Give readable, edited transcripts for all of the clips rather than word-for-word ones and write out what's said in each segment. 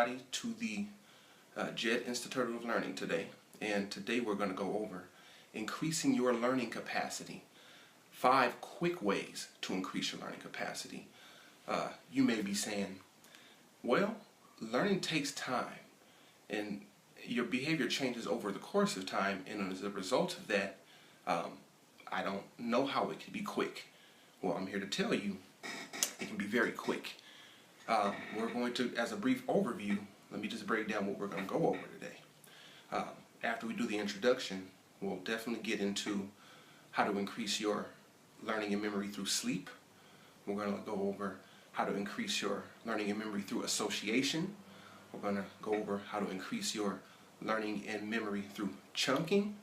everybody to the JET Institute of Learning today, and today we're going to go over increasing your learning capacity. 5 quick ways to increase your learning capacity. You may be saying, well, learning takes time and your behavior changes over the course of time, and as a result of that, I don't know how it can be quick. Well, I'm here to tell you it can be very quick. We're going to, as a brief overview, let me just break down what we're going to go over today. After we do the introduction, we'll definitely get into how to increase your learning and memory through sleep. We're going to go over how to increase your learning and memory through association. We're going to go over how to increase your learning and memory through chunking.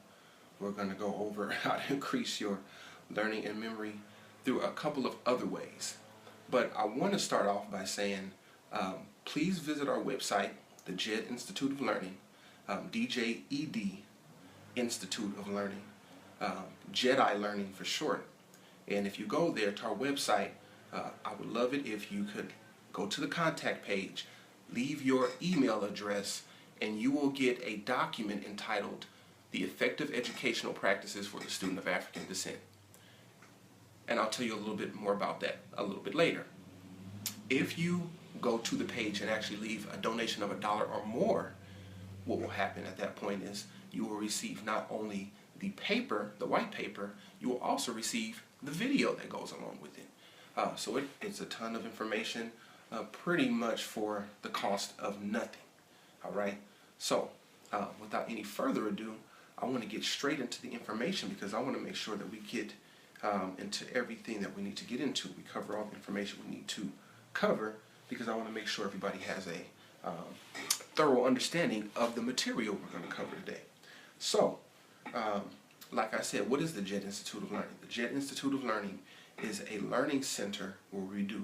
We're going to go over how to increase your learning and memory through a couple of other ways. But I want to start off by saying, please visit our website, the JET Institute of Learning, DJED Institute of Learning, Jedi Learning for short. And if you go there to our website, I would love it if you could go to the contact page, leave your email address, and you will get a document entitled The Effective Educational Practices for the Student of African Descent. And I'll tell you a little bit more about that a little bit later. If you go to the page and actually leave a donation of $1 or more, what will happen at that point is you will receive not only the paper, the white paper, you will also receive the video that goes along with it. So it's a ton of information, pretty much for the cost of nothing. All right. So without any further ado, I want to get straight into the information because I want to make sure that we get into everything that we need to get into. We cover all the information we need to cover because I want to make sure everybody has a thorough understanding of the material we're going to cover today. So, like I said, what is the JET Institute of Learning? The JET Institute of Learning is a learning center where we do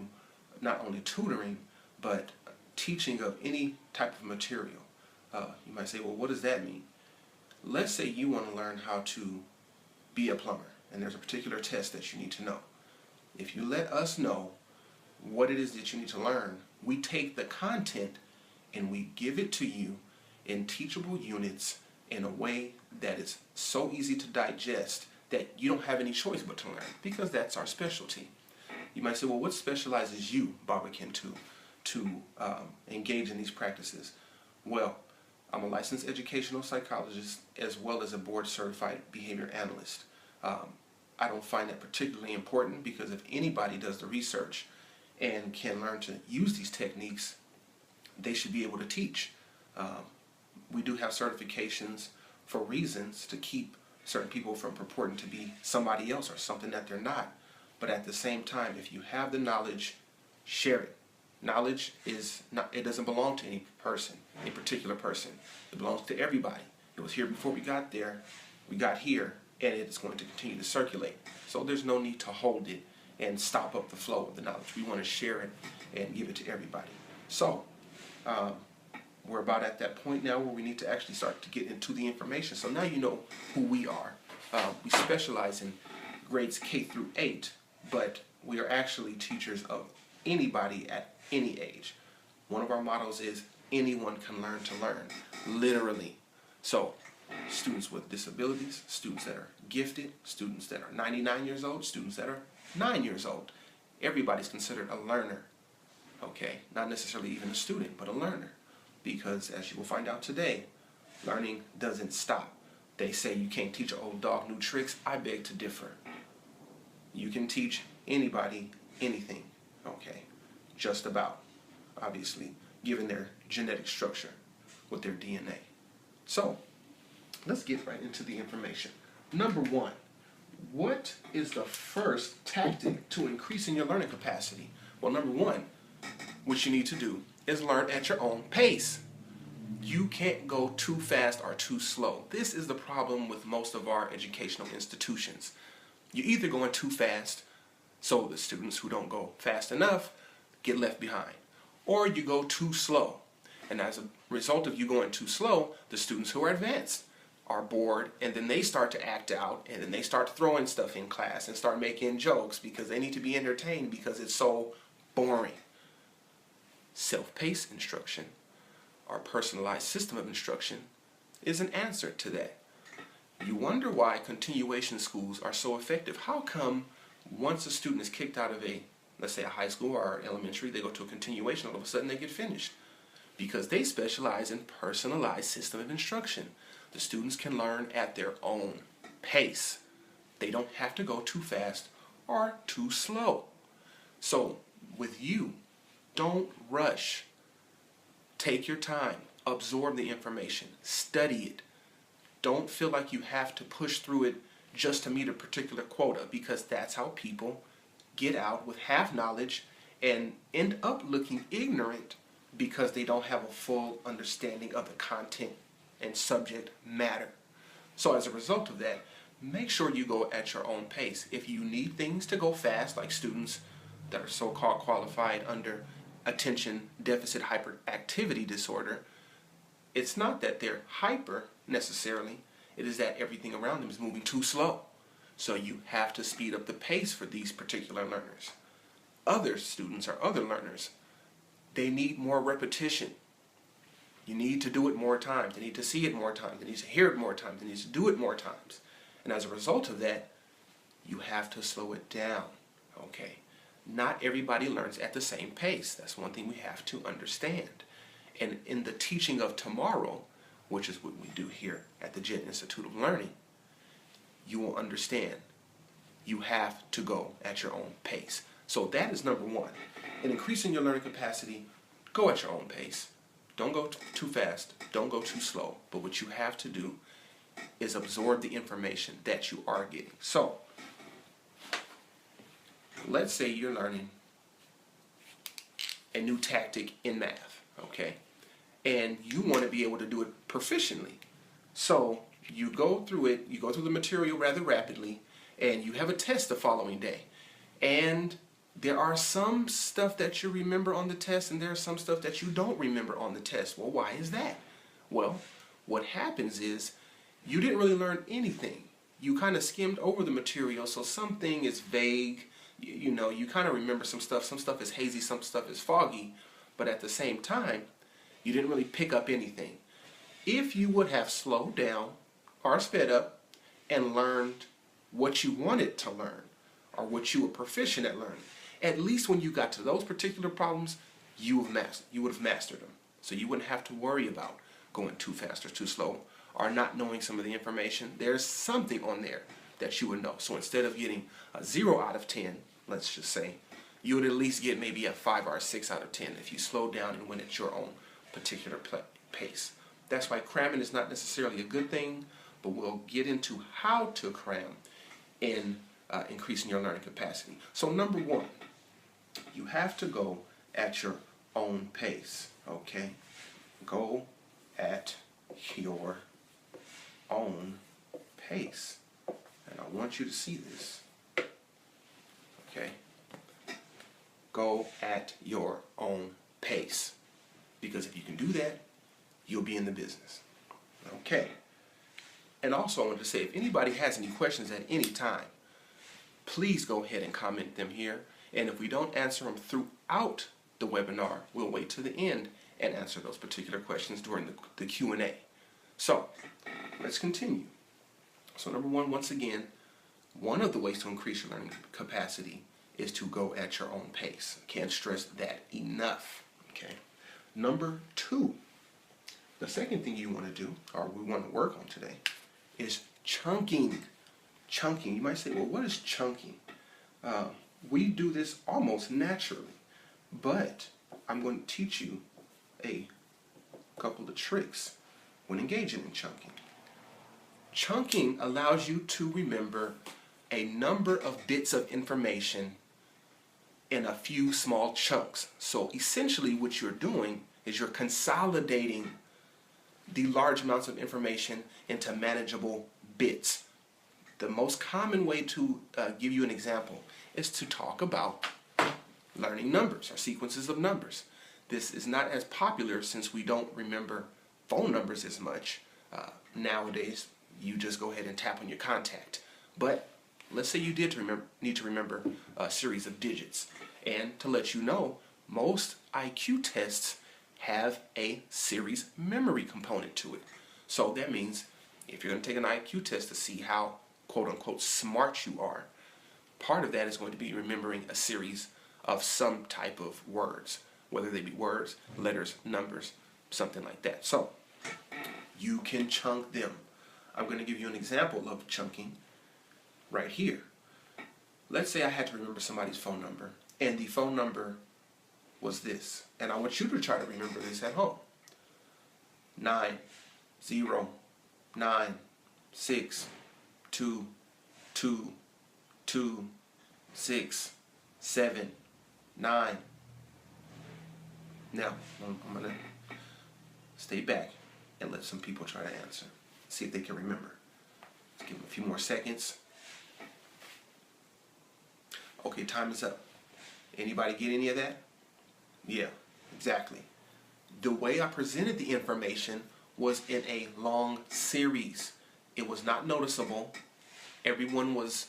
not only tutoring, but teaching of any type of material. You might say, well, what does that mean? Let's say you want to learn how to be a plumber, and there's a particular test that you need to know. If you let us know what it is that you need to learn, we take the content and we give it to you in teachable units in a way that is so easy to digest that you don't have any choice but to learn, because that's our specialty. You might say, well, what specializes you, Barbican, to engage in these practices? Well, I'm a licensed educational psychologist as well as a board-certified behavior analyst. I don't find that particularly important because if anybody does the research and can learn to use these techniques, they should be able to teach. We do have certifications for reasons to keep certain people from purporting to be somebody else or something that they're not. But at the same time, if you have the knowledge, share it. Knowledge is not, it doesn't belong to any person, any particular person. It belongs to everybody. It was here before we got there, we got here, and it's going to continue to circulate. So there's no need to hold it and stop up the flow of the knowledge. We want to share it and give it to everybody. So we're about at that point now where we need to actually start to get into the information. So now you know who we are. We specialize in grades K through 8, but we are actually teachers of anybody at any age. One of our mottos is anyone can learn to learn, literally. So students with disabilities, students that are gifted, students that are 99 years old, students that are 9 years old. Everybody's considered a learner, okay? Not necessarily even a student, but a learner. Because as you will find out today, learning doesn't stop. They say you can't teach an old dog new tricks. I beg to differ. You can teach anybody anything, okay? Just about, obviously, given their genetic structure with their DNA. So, let's get right into the information. Number 1, what is the first tactic to increasing your learning capacity? Well, number 1, what you need to do is learn at your own pace. You can't go too fast or too slow. This is the problem with most of our educational institutions. You're either going too fast, so the students who don't go fast enough get left behind, or you go too slow. And as a result of you going too slow, the students who are advanced are bored, and then they start to act out, and then they start throwing stuff in class and start making jokes because they need to be entertained because it's so boring. Self-paced instruction our personalized system of instruction is an answer to that. You wonder why continuation schools are so effective. How come once a student is kicked out of let's say a high school or elementary, they go to a continuation, all of a sudden they get finished? Because they specialize in personalized system of instruction. The students can learn at their own pace. They don't have to go too fast or too slow. So with you, don't rush. Take your time. Absorb the information. Study it. Don't feel like you have to push through it just to meet a particular quota, because that's how people get out with half knowledge and end up looking ignorant because they don't have a full understanding of the content and subject matter. So as a result of that, make sure you go at your own pace. If you need things to go fast, like students that are so-called qualified under attention deficit hyperactivity disorder, it's not that they're hyper necessarily, it is that everything around them is moving too slow. So you have to speed up the pace for these particular learners. Other students or other learners, they need more repetition. You need to do it more times. They need to see it more times. They need to hear it more times. They need to do it more times. And as a result of that, you have to slow it down. Okay? Not everybody learns at the same pace. That's one thing we have to understand. And in the teaching of tomorrow, which is what we do here at the JET Institute of Learning, you will understand you have to go at your own pace. So that is number one. In increasing your learning capacity, go at your own pace. Don't go too fast. Don't go too slow. But what you have to do is absorb the information that you are getting. So, let's say you're learning a new tactic in math, okay? And you want to be able to do it proficiently. So, you go through it, you go through the material rather rapidly, and you have a test the following day. And there are some stuff that you remember on the test, and there's some stuff that you don't remember on the test. Well, why is that? Well, what happens is you didn't really learn anything. You kind of skimmed over the material, so something is vague. You know, you kind of remember some stuff is hazy, some stuff is foggy, but at the same time, you didn't really pick up anything. If you would have slowed down or sped up and learned what you wanted to learn or what you were proficient at learning, at least when you got to those particular problems, you would have mastered them. So you wouldn't have to worry about going too fast or too slow or not knowing some of the information. There's something on there that you would know. So instead of getting a 0 out of 10, let's just say, you would at least get maybe a 5 or a 6 out of 10 if you slowed down and went at your own particular pace. That's why cramming is not necessarily a good thing, but we'll get into how to cram in increasing your learning capacity. So number one, you have to go at your own pace, okay? Go at your own pace. And I want you to see this, okay? Go at your own pace. Because if you can do that, you'll be in the business. Okay. And also I want to say, if anybody has any questions at any time, please go ahead and comment them here. And if we don't answer them throughout the webinar, we'll wait to the end and answer those particular questions during the Q&A. So, let's continue. So number one, once again, one of the ways to increase your learning capacity is to go at your own pace. Can't stress that enough. Okay. Number two, the second thing you want to do, or we want to work on today, is chunking. Chunking. You might say, well, what is chunking? We do this almost naturally, but I'm going to teach you a couple of tricks when engaging in chunking. Chunking allows you to remember a number of bits of information in a few small chunks. So essentially what you're doing is you're consolidating the large amounts of information into manageable bits. The most common way to give you an example is to talk about learning numbers or sequences of numbers. This is not as popular since we don't remember phone numbers as much. Nowadays, you just go ahead and tap on your contact. But let's say you did need to remember a series of digits. And to let you know, most IQ tests have a series memory component to it. So that means if you're going to take an IQ test to see how quote unquote smart you are, part of that is going to be remembering a series of some type of words, whether they be words, letters, numbers, something like that. So you can chunk them. I'm going to give you an example of chunking right here. Let's say I had to remember somebody's phone number, and the phone number was this, and I want you to try to remember this at home. 909622267. Now, I'm going to stay back and let some people try to answer. See if they can remember. Let's give them a few more seconds. Okay, time is up. Anybody get any of that? Yeah, exactly. The way I presented the information was in a long series. It was not noticeable. Everyone was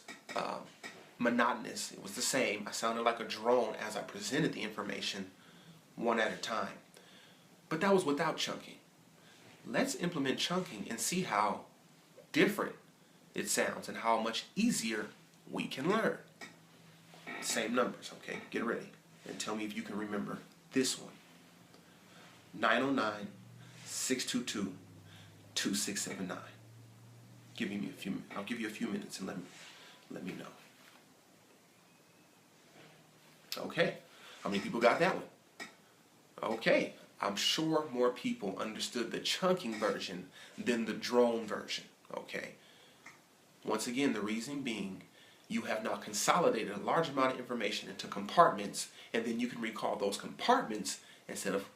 monotonous. It was the same. I sounded like a drone as I presented the information one at a time. But that was without chunking. Let's implement chunking and see how different it sounds and how much easier we can learn. Same numbers, okay? Get ready and tell me if you can remember this one. 909-622-2679. I'll give you a few minutes and let me know. Okay, how many people got that one? Okay, I'm sure more people understood the chunking version than the drone version, okay? Once again, the reason being, you have now consolidated a large amount of information into compartments, and then you can recall those compartments instead of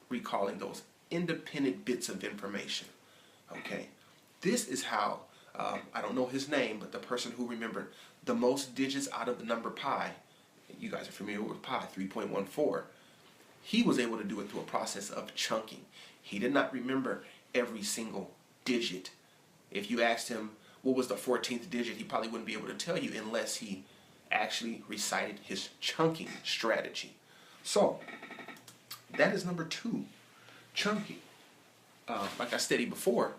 recalling those independent bits of information, okay? This is how, I don't know his name, but the person who remembered the most digits out of the number pi, you guys are familiar with pi, 3.14, he was able to do it through a process of chunking. He did not remember every single digit. If you asked him what was the 14th digit, he probably wouldn't be able to tell you unless he actually recited his chunking strategy. So, that is number 2, chunking. Like I stated before,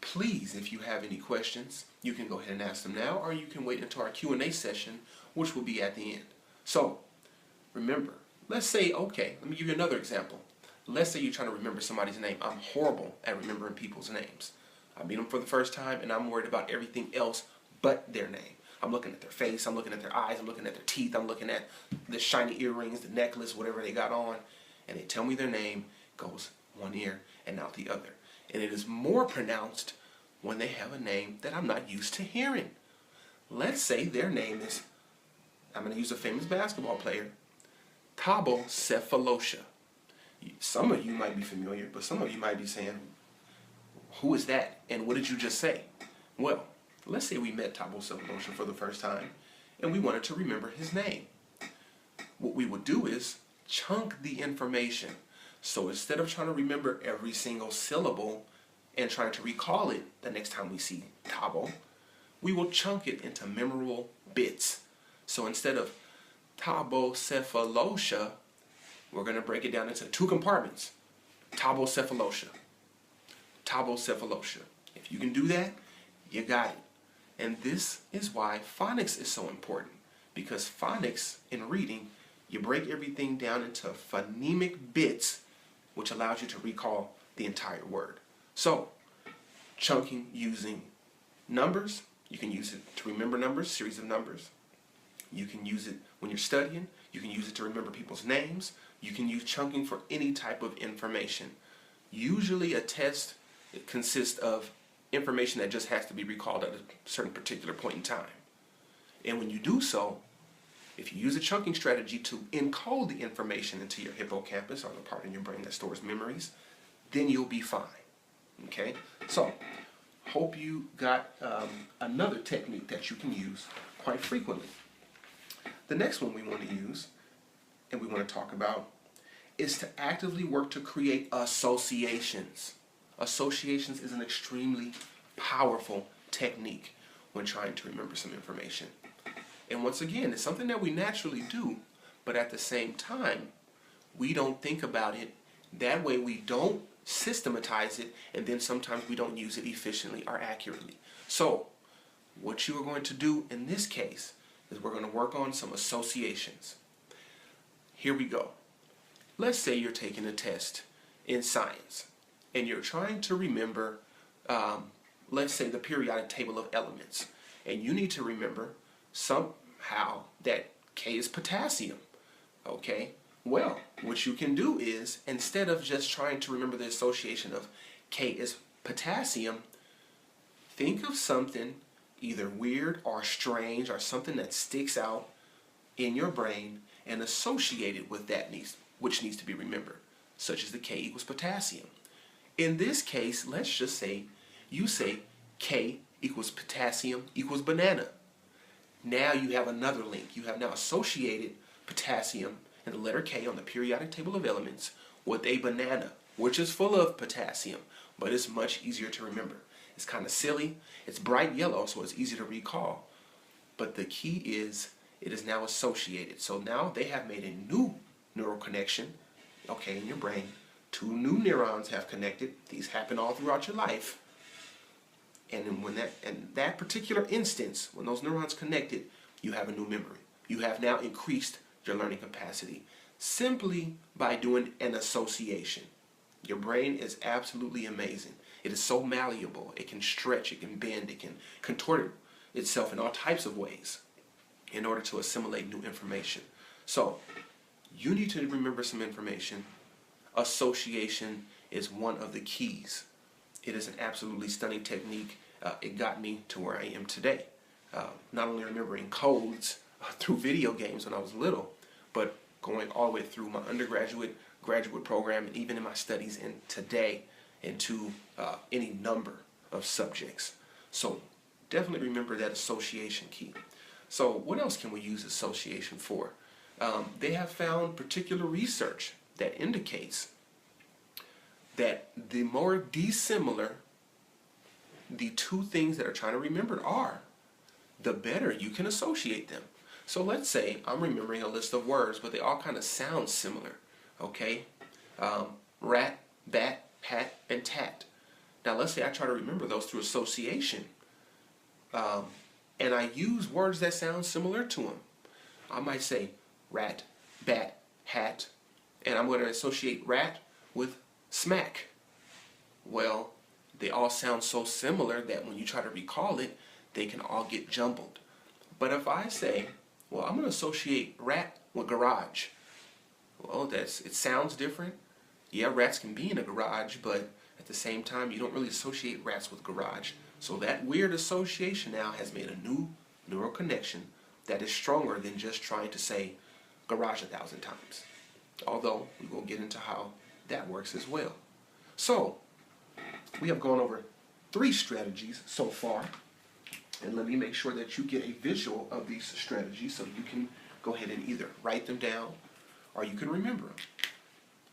please, if you have any questions, you can go ahead and ask them now, or you can wait until our Q&A session, which will be at the end. So, remember, let's say, okay, let me give you another example. Let's say you're trying to remember somebody's name. I'm horrible at remembering people's names. I meet them for the first time, and I'm worried about everything else but their name. I'm looking at their face, I'm looking at their eyes, I'm looking at their teeth, I'm looking at the shiny earrings, the necklace, whatever they got on, and they tell me their name, goes one ear and out the other. And it is more pronounced when they have a name that I'm not used to hearing. Let's say their name is, I'm going to use a famous basketball player, Thabo Sefolosha. Some of you might be familiar, but some of you might be saying, who is that? And what did you just say? Well, let's say we met Thabo Sefolosha for the first time, and we wanted to remember his name. What we would do is chunk the information. So instead of trying to remember every single syllable and trying to recall it the next time we see Thabo, we will chunk it into memorable bits. So instead of Thabo Sefolosha, we're going to break it down into 2 compartments. Thabo Sefolosha. Thabo Sefolosha. If you can do that, you got it. And this is why phonics is so important. Because phonics in reading, you break everything down into phonemic bits, which allows you to recall the entire word. So, chunking using numbers. You can use it to remember numbers, series of numbers. You can use it when you're studying. You can use it to remember people's names. You can use chunking for any type of information. Usually a test consists of information that just has to be recalled at a certain particular point in time. And when you do so, if you use a chunking strategy to encode the information into your hippocampus, or the part in your brain that stores memories, then you'll be fine. Okay? So, hope you got another technique that you can use quite frequently. The next one we want to use, and we want to talk about, is to actively work to create associations. Associations is an extremely powerful technique when trying to remember some information. And once again, it's something that we naturally do, but at the same time, we don't think about it That way we don't systematize it, and then sometimes we don't use it efficiently or accurately. So what you are going to do in this case is we're going to work on some associations. Here we go. Let's say you're taking a test in science and you're trying to remember, let's say, the periodic table of elements, and you need to remember somehow that K is potassium. Okay? Well, what you can do is, instead of just trying to remember the association of K is potassium, think of something either weird or strange or something that sticks out in your brain and associate it with that which needs to be remembered, such as the K equals potassium. In this case, let's just say you say K equals potassium equals banana. Now you have another link. You have now associated potassium and the letter K on the periodic table of elements with a banana, which is full of potassium, but it's much easier to remember. It's kind of silly. It's bright yellow, so it's easy to recall. But the key is it is now associated. So now they have made a new neural connection, okay, in your brain. Two new neurons have connected. These happen all throughout your life. And then when that particular instance, when those neurons connected, you have a new memory. You have now increased your learning capacity simply by doing an association. Your brain is absolutely amazing. It is so malleable. It can stretch, it can bend, it can contort itself in all types of ways in order to assimilate new information. So you need to remember some information. Association is one of the keys. It is an absolutely stunning technique. It got me to where I am today. Not only remembering codes through video games when I was little, but going all the way through my undergraduate, graduate program, and even in my studies in today into any number of subjects. So definitely remember that association key. So what else can we use association for? They have found particular research that indicates that the more dissimilar the two things that are trying to remember are, the better you can associate them. So let's say I'm remembering a list of words, but they all kind of sound similar, okay? Rat, bat, hat, and tat. Now let's say I try to remember those through association, and I use words that sound similar to them. I might say rat, bat, hat, and I'm going to associate rat with smack. Well, they all sound so similar that when you try to recall it, they can all get jumbled. But if I say, well, I'm going to associate rat with garage. Well, it sounds different. Yeah, rats can be in a garage, but at the same time, you don't really associate rats with garage. So that weird association now has made a new neural connection that is stronger than just trying to say garage 1,000 times. Although, we will get into how that works as well. So, we have gone over 3 strategies so far. And let me make sure that you get a visual of these strategies so you can go ahead and either write them down or you can remember them.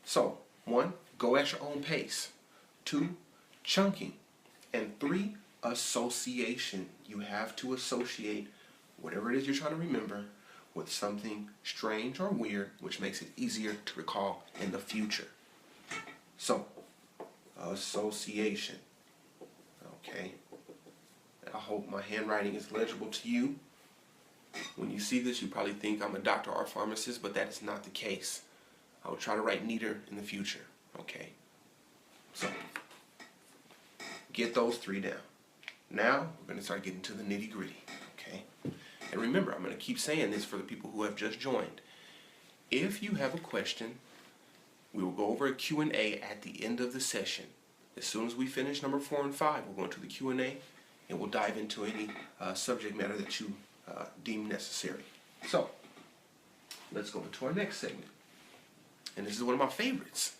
So, 1, go at your own pace. 2, chunking. And 3, association. You have to associate whatever it is you're trying to remember with something strange or weird, which makes it easier to recall in the future. So, association. Okay. I hope my handwriting is legible to you. When you see this, you probably think I'm a doctor or a pharmacist, but that is not the case. I will try to write neater in the future. Okay. So, get those 3 down. Now, we're going to start getting to the nitty-gritty. Okay. And remember, I'm going to keep saying this for the people who have just joined. If you have a question, we will go over a Q&A at the end of the session. As soon as we finish number 4 and 5, we'll go into the Q&A and we'll dive into any subject matter that you deem necessary. So, let's go into our next segment. And this is one of my favorites.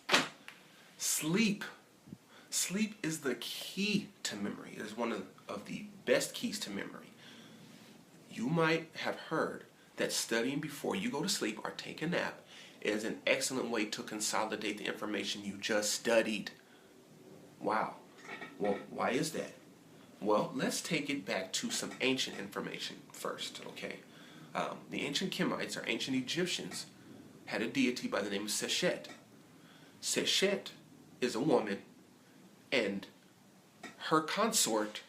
Sleep. Sleep is the key to memory. It is one of the best keys to memory. You might have heard that studying before you go to sleep or take a nap is an excellent way to consolidate the information you just studied. Wow. Well, why is that? Well, let's take it back to some ancient information first, okay? The ancient Kemites, or ancient Egyptians, had a deity by the name of Seshet. Sechet is a woman, and her consort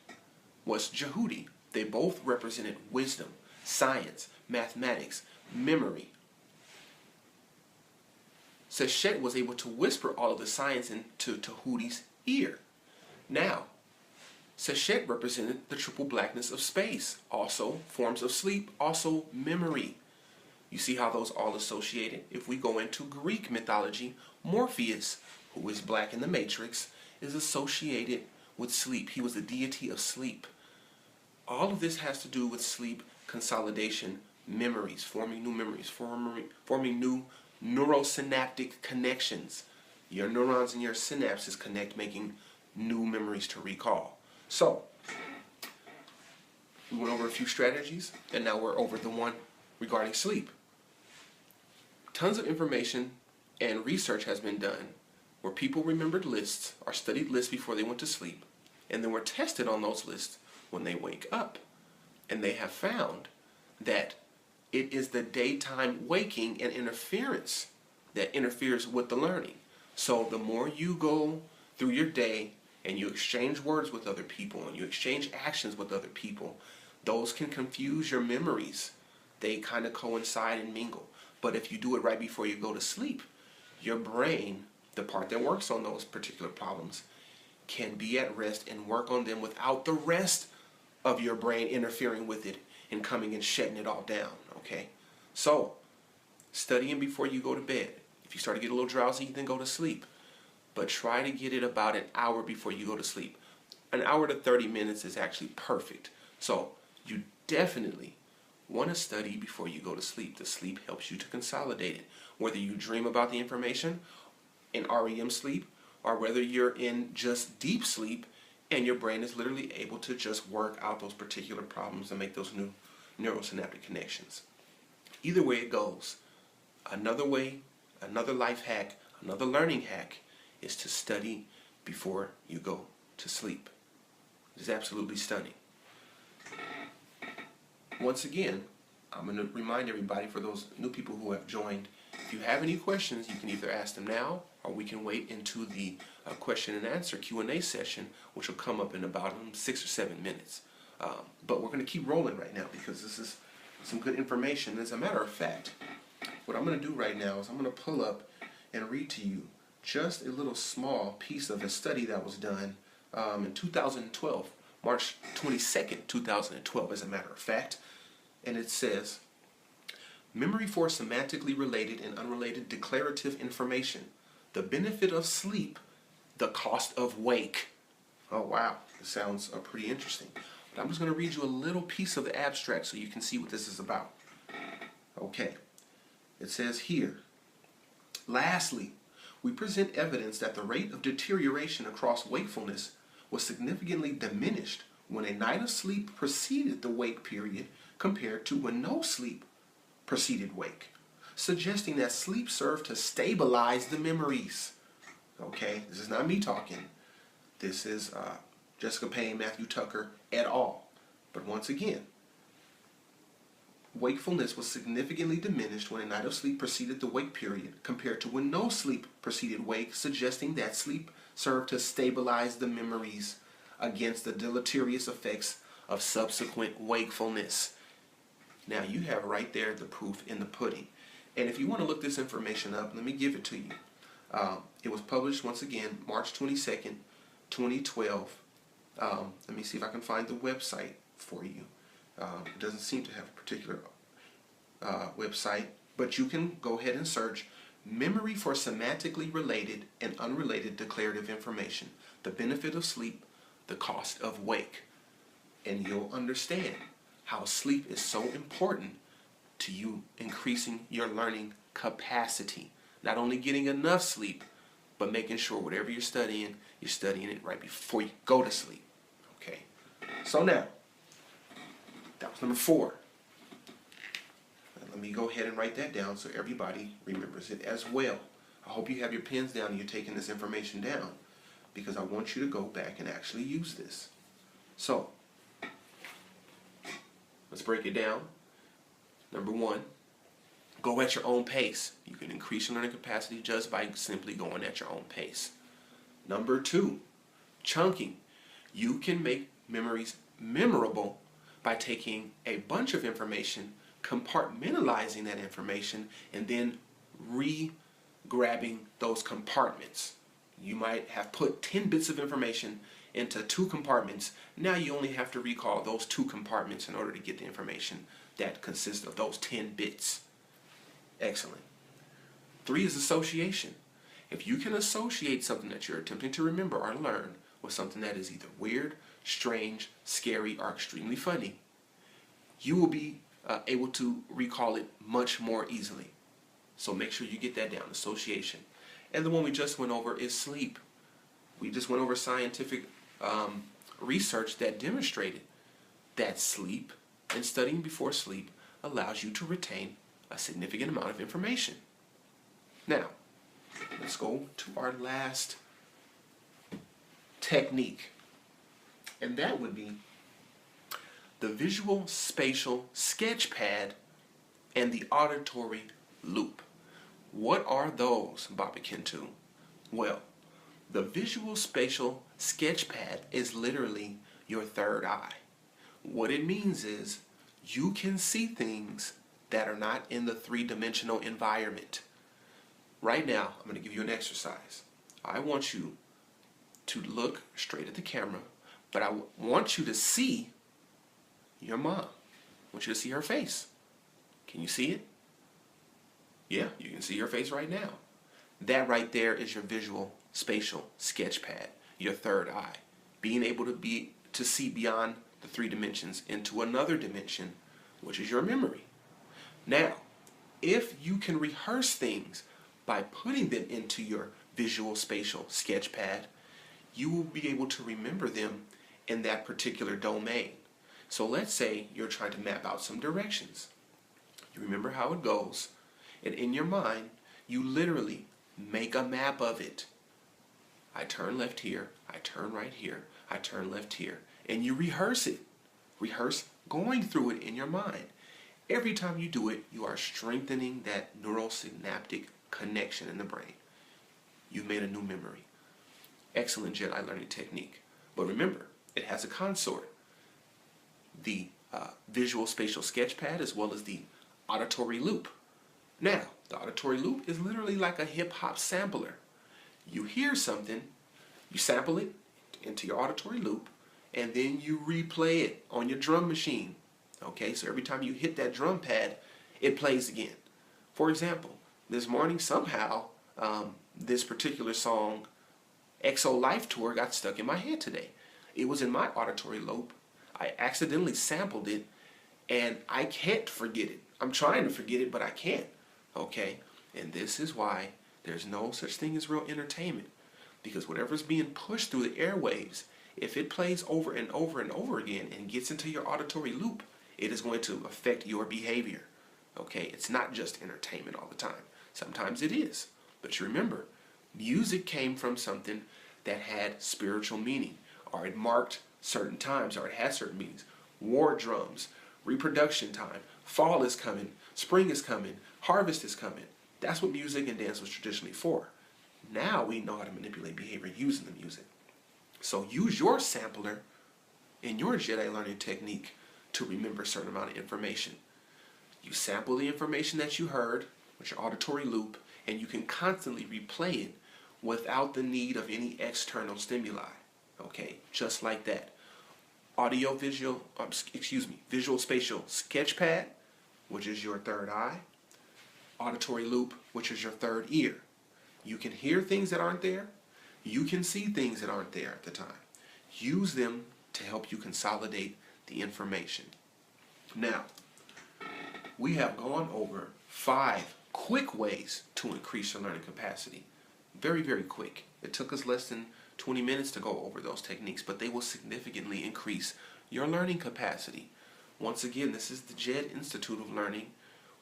was Jehudi. They both represented wisdom, science, mathematics, memory. Sechet was able to whisper all of the science into Jehudi's ear. Now, Sechet represented the triple blackness of space, also forms of sleep, also memory. You see how those all associated? If we go into Greek mythology, Morpheus, who is black in the Matrix, is associated with sleep. He was the deity of sleep. All of this has to do with sleep consolidation, memories, forming new memories, forming new neurosynaptic connections. Your neurons and your synapses connect, making new memories to recall. So, we went over a few strategies, and now we're over the one regarding sleep. Tons of information and research has been done where people remembered lists or studied lists before they went to sleep, and then were tested on those lists when they wake up. And they have found that it is the daytime waking and interference that interferes with the learning. So the more you go through your day and you exchange words with other people and you exchange actions with other people, those can confuse your memories. They kind of coincide and mingle. But if you do it right before you go to sleep, your brain, the part that works on those particular problems, can be at rest and work on them without the rest of your brain interfering with it and coming and shutting it all down, okay? So, studying before you go to bed. If you start to get a little drowsy, then go to sleep. But try to get it about an hour before you go to sleep. An hour to 30 minutes is actually perfect. So, you definitely want to study before you go to sleep. The sleep helps you to consolidate it. Whether you dream about the information in REM sleep, or whether you're in just deep sleep, and your brain is literally able to just work out those particular problems and make those new neurosynaptic connections. Either way it goes, another way, another life hack, another learning hack is to study before you go to sleep. It is absolutely stunning. Once again, I'm going to remind everybody, for those new people who have joined, if you have any questions, you can either ask them now, or we can wait into the question and answer Q&A session, which will come up in about 6 or 7 minutes. But we're going to keep rolling right now because this is some good information. As a matter of fact, what I'm going to do right now is I'm going to pull up and read to you just a little small piece of a study that was done in 2012, March 22nd, 2012, as a matter of fact. And it says, memory for semantically related and unrelated declarative information. The benefit of sleep, the cost of wake. Oh wow, this sounds pretty interesting. But I'm just going to read you a little piece of the abstract so you can see what this is about. Okay, it says here, lastly, we present evidence that the rate of deterioration across wakefulness was significantly diminished when a night of sleep preceded the wake period compared to when no sleep preceded wake, suggesting that sleep served to stabilize the memories. Okay, this is not me talking. This is Jessica Payne, Matthew Tucker, et al. But once again, wakefulness was significantly diminished when a night of sleep preceded the wake period compared to when no sleep preceded wake, suggesting that sleep served to stabilize the memories against the deleterious effects of subsequent wakefulness. Now you have right there the proof in the pudding. And if you want to look this information up, let me give it to you. It was published, once again, March 22nd, 2012. Let me see if I can find the website for you. It doesn't seem to have a particular website, but you can go ahead and search Memory for Semantically Related and Unrelated Declarative Information, the Benefit of Sleep, the Cost of Wake. And you'll understand how sleep is so important to you increasing your learning capacity. Not only getting enough sleep, but making sure whatever you're studying it right before you go to sleep. Okay? So now, that was number 4. Let me go ahead and write that down so everybody remembers it as well. I hope you have your pens down and you're taking this information down, because I want you to go back and actually use this. So, let's break it down. Number 1, Go at your own pace. You can increase your learning capacity just by simply going at your own pace. Number 2, chunking. You can make memories memorable by taking a bunch of information, compartmentalizing that information, and then re-grabbing those compartments. You might have put 10 bits of information into 2 compartments. Now you only have to recall those 2 compartments in order to get the information that consists of those 10 bits. Excellent. 3 is association. If you can associate something that you're attempting to remember or learn with something that is either weird, strange, scary, or extremely funny, you will be able to recall it much more easily. So make sure you get that down, association. And the one we just went over is sleep. We just went over scientific research that demonstrated that sleep and studying before sleep allows you to retain a significant amount of information. Now, let's go to our last technique, and that would be the visual spatial sketch pad and the auditory loop. What are those, Bobby Kintu? Well, the visual spatial sketch pad is literally your third eye. What it means is you can see things that are not in the 3-dimensional environment. Right now, I'm going to give you an exercise. I want you to look straight at the camera, but I want you to see your mom. I want you to see her face. Can you see it? Yeah, you can see her face right now. That right there is your visual spatial sketch pad, your third eye. Being able to see beyond the 3 dimensions into another dimension, which is your memory. Now, if you can rehearse things by putting them into your visual spatial sketch pad, you will be able to remember them in that particular domain. So let's say you're trying to map out some directions. You remember how it goes, and in your mind, you literally make a map of it. I turn left here, I turn right here, I turn left here, and you rehearse it. Rehearse going through it in your mind. Every time you do it, you are strengthening that neurosynaptic connection in the brain. You've made a new memory. Excellent Jedi learning technique. But remember, it has a consort. The visual spatial sketch pad as well as the auditory loop. Now, the auditory loop is literally like a hip-hop sampler. You hear something, you sample it into your auditory loop, and then you replay it on your drum machine. Okay, so every time you hit that drum pad, it plays again. For example, this morning somehow this particular song, XO Life Tour, got stuck in my head today. It was in my auditory lobe. I accidentally sampled it, and I can't forget it. I'm trying to forget it, but I can't. Okay, and this is why there's no such thing as real entertainment, because whatever's being pushed through the airwaves, if it plays over and over and over again and gets into your auditory loop, it is going to affect your behavior. Okay, it's not just entertainment all the time. Sometimes it is. But you remember, music came from something that had spiritual meaning, or it marked certain times, or it had certain meanings. War drums, reproduction time, fall is coming, spring is coming, harvest is coming. That's what music and dance was traditionally for. Now we know how to manipulate behavior using the music. So use your sampler in your Jedi learning technique to remember a certain amount of information. You sample the information that you heard with your auditory loop, and you can constantly replay it without the need of any external stimuli. Okay, just like that. Visual spatial sketch pad, which is your third eye. Auditory loop, which is your third ear. You can hear things that aren't there. You can see things that aren't there at the time. Use them to help you consolidate the information. Now, we have gone over 5 quick ways to increase your learning capacity. Very, very quick. It took us less than 20 minutes to go over those techniques, but they will significantly increase your learning capacity. Once again, this is the JED Institute of Learning,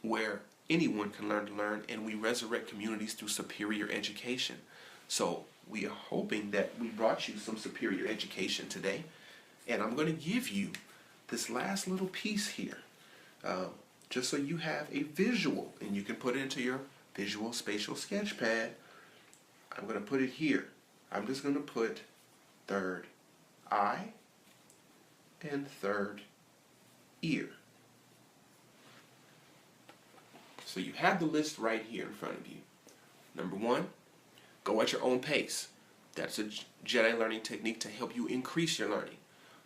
where anyone can learn to learn, and we resurrect communities through superior education. So we are hoping that we brought you some superior education today, and I'm going to give you this last little piece here. just so you have a visual, and you can put it into your visual spatial sketch pad. I'm going to put it here. I'm just going to put third eye and third ear. So you have the list right here in front of you. Number 1, go at your own pace. That's a Jedi learning technique to help you increase your learning.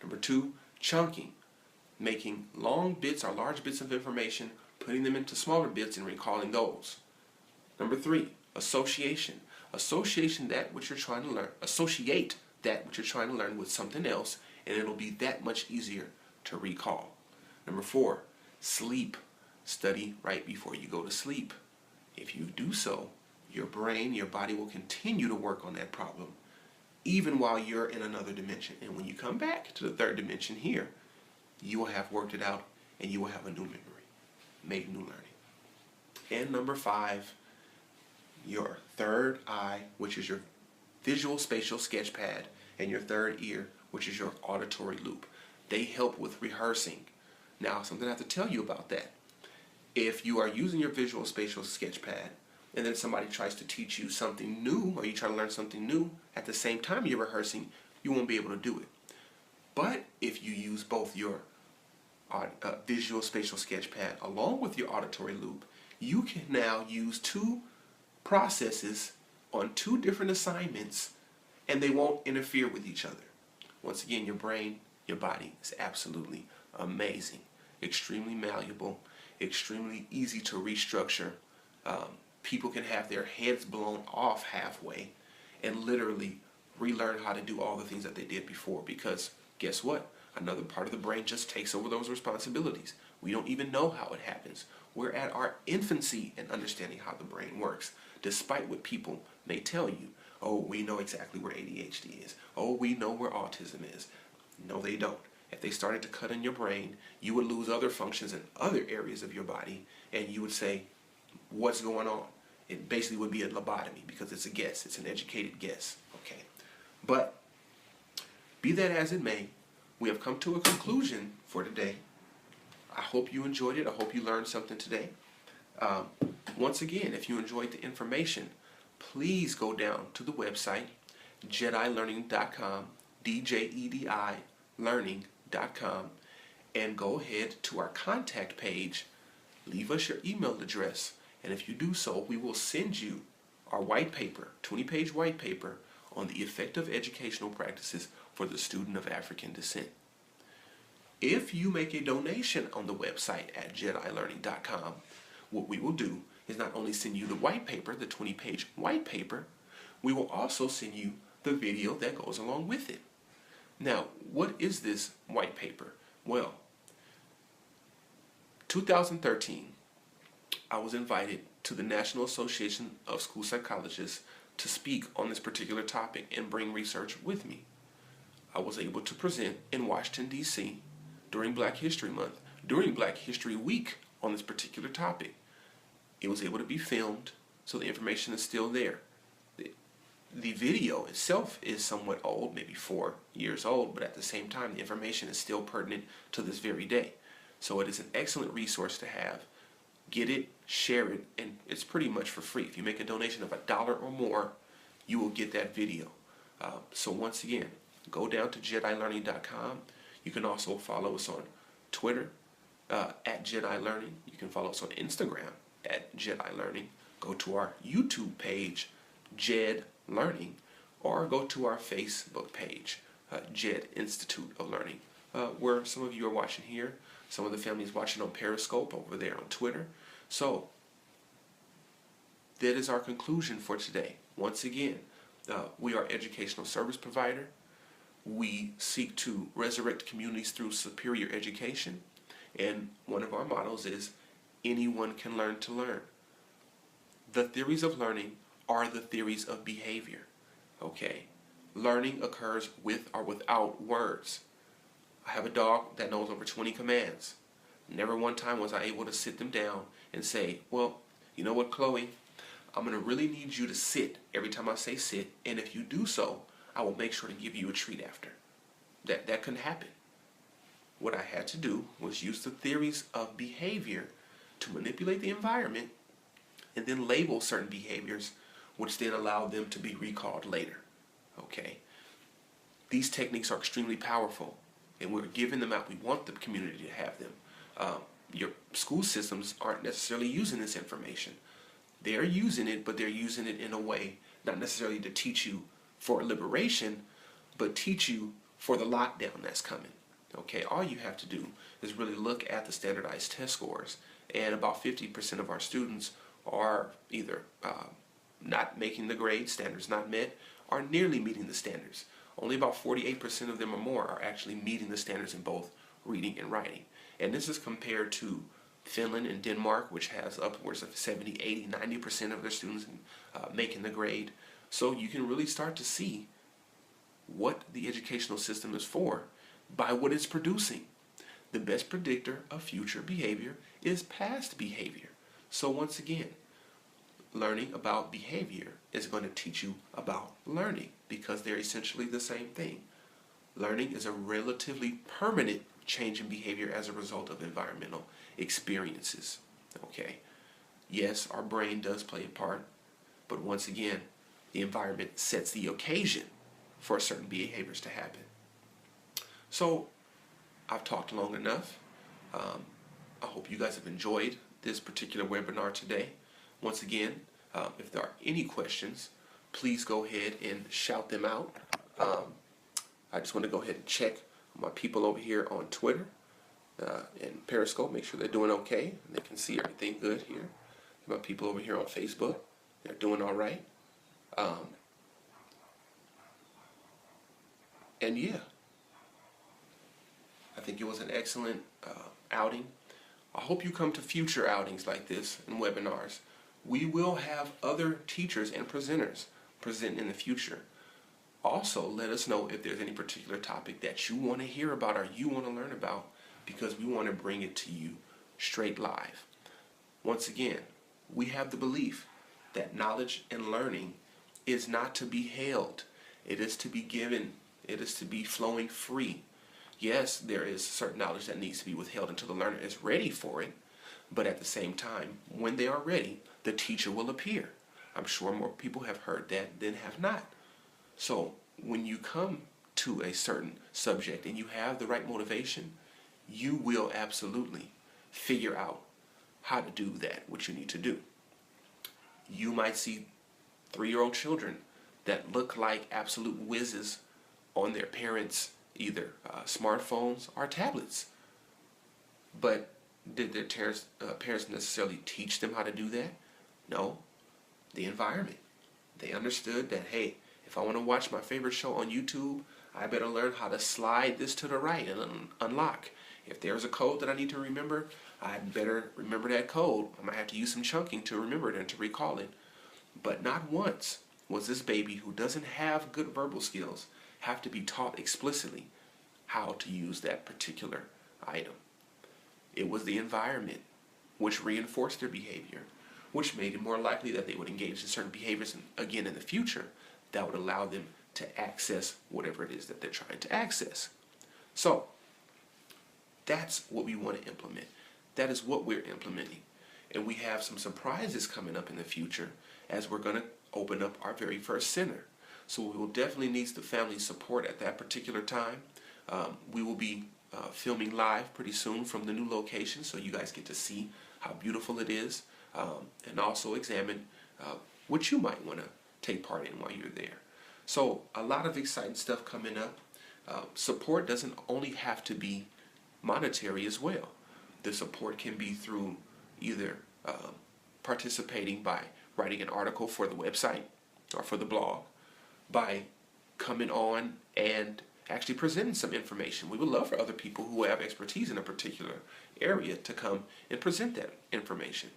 Number 2, chunking. Making long bits or large bits of information, putting them into smaller bits and recalling those. Number 3, association. Associate that which you're trying to learn with something else, and it'll be that much easier to recall. Number 4, sleep. Study right before you go to sleep. If you do so, your brain, your body will continue to work on that problem even while you're in another dimension. And when you come back to the third dimension here, you will have worked it out and you will have a new memory, made new learning. And number 5, your third eye, which is your visual spatial sketch pad, and your third ear, which is your auditory loop. They help with rehearsing. Now, something I have to tell you about that. If you are using your visual spatial sketch pad and then somebody tries to teach you something new, or you try to learn something new at the same time you're rehearsing, you won't be able to do it. But if you use both your visual spatial sketch pad along with your auditory loop, you can now use 2 processes on 2 different assignments, and they won't interfere with each other. Once again, your brain, your body is absolutely amazing, extremely malleable, extremely easy to restructure. People can have their heads blown off halfway and literally relearn how to do all the things that they did before, because guess what? Another part of the brain just takes over those responsibilities. We don't even know how it happens. We're at our infancy in understanding how the brain works, despite what people may tell you. Oh, we know exactly where ADHD is. Oh, we know where autism is. No, they don't. If they started to cut in your brain, you would lose other functions in other areas of your body, and you would say, what's going on? It basically would be a lobotomy, because it's a guess. It's an educated guess. Okay. But be that as it may, we have come to a conclusion for today. I hope you enjoyed it. I hope you learned something today. Once again, if you enjoyed the information, please go down to the website, JediLearning.com, DJEDI learning.com, and go ahead to our contact page. Leave us your email address, and if you do so, we will send you our white paper, 20-page white paper on the effective educational practices for the student of African descent. If you make a donation on the website at JediLearning.com, what we will do is not only send you the white paper, the 20-page white paper, we will also send you the video that goes along with it. Now, what is this white paper? Well, 2013, I was invited to the National Association of School Psychologists to speak on this particular topic and bring research with me. I was able to present in Washington, D.C. during Black History Month, during Black History Week on this particular topic. It was able to be filmed, so the information is still there. The video itself is somewhat old, maybe 4 years old, but at the same time, the information is still pertinent to this very day. So it is an excellent resource to have. Get it, share it, and it's pretty much for free. If you make a donation of $1 or more, you will get that video. So once again, go down to JediLearning.com. You can also follow us on Twitter at Jedi Learning. You can follow us on Instagram at Jedi Learning. Go to our YouTube page, Jed Learning, or go to our Facebook page, Jed Institute of Learning, where some of you are watching here. Some of the families watching on Periscope over there on Twitter. So that is our conclusion for today. Once again, we are educational service provider. We seek to resurrect communities through superior education. And one of our mottos is, anyone can learn to learn. The theories of learning are the theories of behavior. Okay? Learning occurs with or without words. I have a dog that knows over 20 commands. Never one time was I able to sit them down and say, well, you know what, Chloe? I'm going to really need you to sit every time I say sit, and if you do so, I will make sure to give you a treat after. That couldn't happen. What I had to do was use the theories of behavior to manipulate the environment and then label certain behaviors, which then allow them to be recalled later. Okay? These techniques are extremely powerful, and we're giving them out. We want the community to have them. Your school systems aren't necessarily using this information. They're using it, but they're using it in a way not necessarily to teach you for liberation, but teach you for the lockdown that's coming. Okay, all you have to do is really look at the standardized test scores, and about 50% of our students are either not making the grade, standards not met, or nearly meeting the standards. Only about 48% of them or more are actually meeting the standards in both reading and writing. And this is compared to Finland and Denmark, which has upwards of 70, 80, 90% of their students making the grade. So you can really start to see what the educational system is for by what it's producing. The best predictor of future behavior is past behavior. So once again, learning about behavior is going to teach you about learning, because they're essentially the same thing. Learning is a relatively permanent change in behavior as a result of environmental experiences. Okay? Yes, our brain does play a part, but once again, the environment sets the occasion for certain behaviors to happen. So, I've talked long enough. I hope you guys have enjoyed this particular webinar today. Once again, if there are any questions, please go ahead and shout them out. I just want to go ahead and check my people over here on Twitter and Periscope, make sure they're doing okay and they can see everything good here. My people over here on Facebook, they're doing all right. And yeah, I think it was an excellent outing. I hope you come to future outings like this and webinars. We will have other teachers and presenters present in the future. Also, let us know if there's any particular topic that you want to hear about or you want to learn about, because we want to bring it to you straight live. Once again, we have the belief that knowledge and learning is not to be held. It is to be given. It is to be flowing free. Yes, there is certain knowledge that needs to be withheld until the learner is ready for it, but at the same time, when they are ready, the teacher will appear. I'm sure more people have heard that than have not. So when you come to a certain subject and you have the right motivation, you will absolutely figure out how to do that, what you need to do. You might see 3-year-old children that look like absolute whizzes on their parents' either smartphones or tablets. But did their parents necessarily teach them how to do that? No. The environment. They understood that, hey, if I want to watch my favorite show on YouTube, I better learn how to slide this to the right and unlock. If there's a code that I need to remember, I better remember that code. I might have to use some chunking to remember it and to recall it. But not once was this baby who doesn't have good verbal skills have to be taught explicitly how to use that particular item. It was the environment which reinforced their behavior, which made it more likely that they would engage in certain behaviors again in the future that would allow them to access whatever it is that they're trying to access. So, that's what we want to implement. That is what we're implementing. And we have some surprises coming up in the future as we're going to open up our very first center. So we will definitely need the family support at that particular time. We will be filming live pretty soon from the new location, so you guys get to see how beautiful it is, and also examine what you might want to take part in while you're there. So a lot of exciting stuff coming up. Support doesn't only have to be monetary as well. The support can be through either participating by writing an article for the website or for the blog, by coming on and actually presenting some information. We would love for other people who have expertise in a particular area to come and present that information.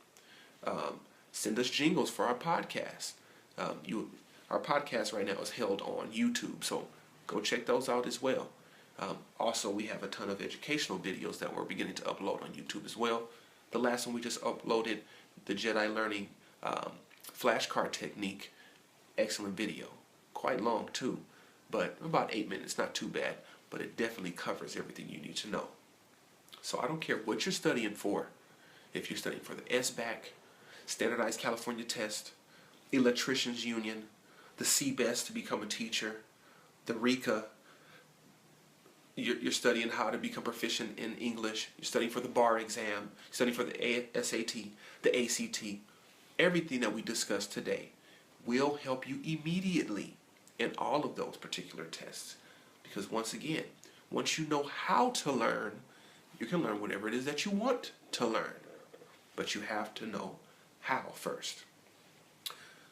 Send us jingles for our podcast. Our podcast right now is held on YouTube, so go check those out as well. Also, we have a ton of educational videos that we're beginning to upload on YouTube as well. The last one we just uploaded, the Jedi Learning flashcard technique, excellent video. Quite long too, but about 8 minutes, not too bad, but it definitely covers everything you need to know. So I don't care what you're studying for. If you're studying for the SBAC, Standardized California Test, Electricians Union, the CBEST to become a teacher, the RECA, you're studying how to become proficient in English, you're studying for the bar exam, you're studying for the SAT, the ACT, everything that we discussed today will help you immediately in all of those particular tests. Because once again, once you know how to learn, you can learn whatever it is that you want to learn. But you have to know how first.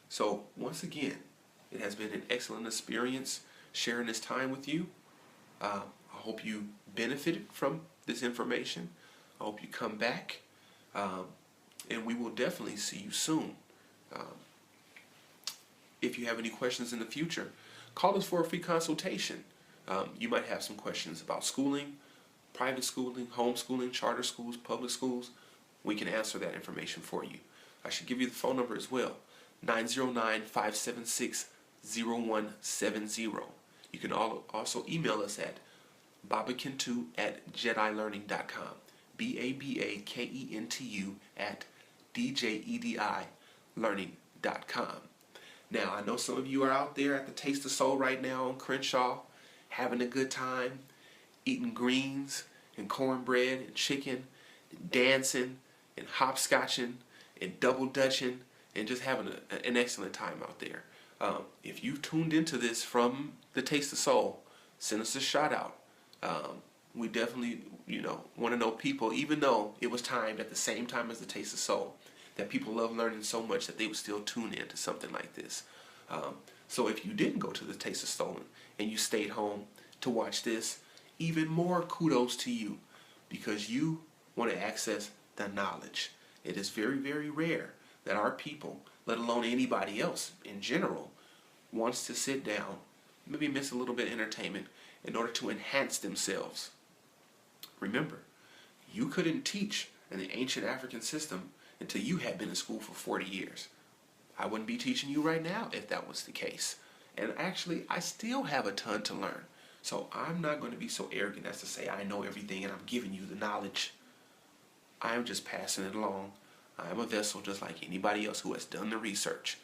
So once again, it has been an excellent experience sharing this time with you. I hope you benefited from this information. I hope you come back. And we will definitely see you soon. If you have any questions in the future, call us for a free consultation. You might have some questions about schooling, private schooling, homeschooling, charter schools, public schools. We can answer that information for you. I should give you the phone number as well, 909-576-0170. You can also email us at babakentu@jedilearning.com, BABAKENTU@DJEDIlearning.com. Now, I know some of you are out there at the Taste of Soul right now on Crenshaw, having a good time, eating greens and cornbread and chicken, and dancing and hopscotching and double dutching and just having an excellent time out there. If you've tuned into this from the Taste of Soul, send us a shout out. We definitely, want to know people, even though it was timed at the same time as the Taste of Soul, that people love learning so much that they would still tune in to something like this. So if you didn't go to the Taste of Soul and you stayed home to watch this, even more kudos to you, because you want to access the knowledge. It is very, very rare that our people, let alone anybody else in general, wants to sit down, maybe miss a little bit of entertainment in order to enhance themselves. Remember, you couldn't teach in the ancient African system until you had been in school for 40 years. I wouldn't be teaching you right now if that was the case. And actually, I still have a ton to learn. So I'm not going to be so arrogant as to say I know everything and I'm giving you the knowledge. I am just passing it along. I am a vessel just like anybody else who has done the research.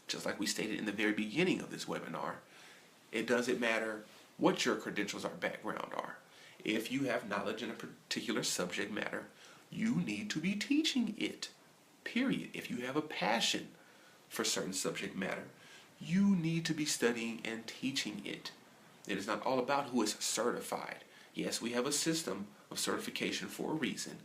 Just like we stated in the very beginning of this webinar, it doesn't matter what your credentials or background are. If you have knowledge in a particular subject matter, you need to be teaching it, period. If you have a passion for certain subject matter, you need to be studying and teaching it. It is not all about who is certified. Yes, we have a system of certification for a reason,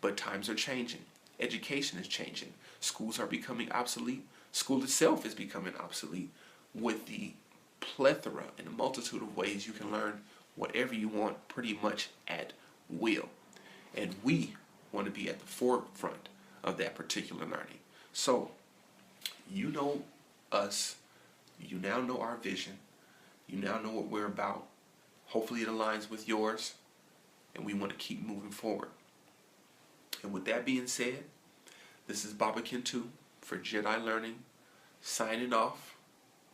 but times are changing. Education is changing. Schools are becoming obsolete. School itself is becoming obsolete with the plethora and a multitude of ways you can learn whatever you want pretty much at will. And we want to be at the forefront of that particular learning. So, you know us. You now know our vision. You now know what we're about. Hopefully it aligns with yours. And we want to keep moving forward. And with that being said, this is Baba Kintu for Jedi Learning, signing off.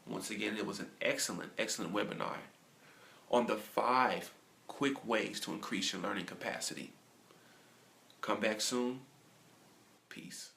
Once again, it was an excellent, excellent webinar on the 5 quick ways to increase your learning capacity. Come back soon. Peace.